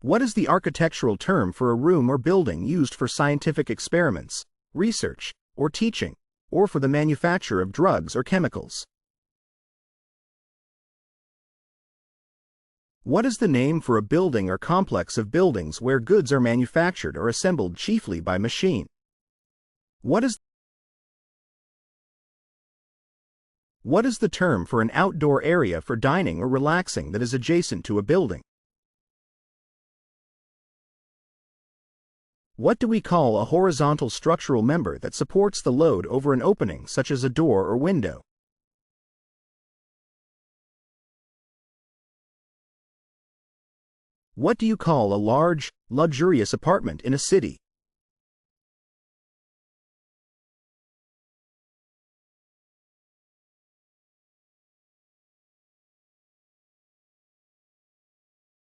What is the architectural term for a room or building used for scientific experiments, research, or teaching, or for the manufacture of drugs or chemicals? What is the name for a building or complex of buildings where goods are manufactured or assembled chiefly by machine? What is the term for an outdoor area for dining or relaxing that is adjacent to a building? What do we call a horizontal structural member that supports the load over an opening such as a door or window? What do you call a large, luxurious apartment in a city?